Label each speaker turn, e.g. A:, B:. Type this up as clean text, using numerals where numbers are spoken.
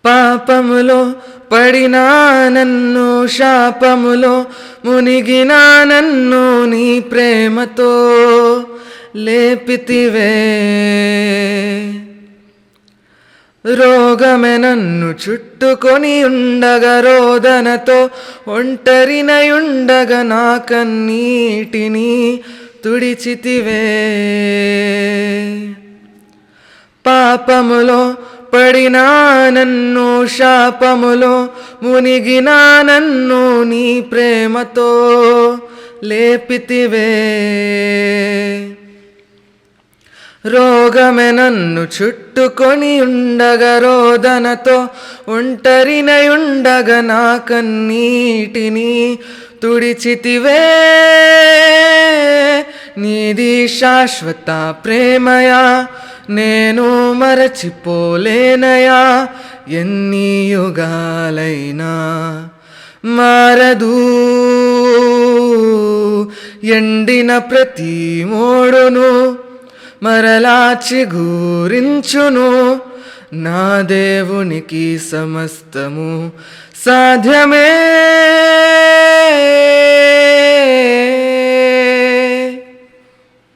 A: పాపములో పడినా నన్ను, శాపములో మునిగినా నన్ను నీ ప్రేమతో లేపితివే. రోగమే నన్ను చుట్టుకొని ఉండగా, రోదనతో ఒంటరినయుండగా నా కన్నీటిని తుడిచితివే. పాపములో పడినా నన్ను, శాపములో మునిగినా నన్ను నీ ప్రేమతో లేపితివే. రోగమే నన్ను చుట్టుకొని ఉండగా, రోదనతో ఒంటరినయుండగా నా కన్నీటిని తుడిచితివే. నీది శాశ్వత ప్రేమయా, నేను మరచిపోలేనయా. ఎన్ని యుగాలైనా మారదు. ఎండిన ప్రతి మోడును మరలా చిగురించును. నా దేవునికి సమస్తము సాధ్యమే.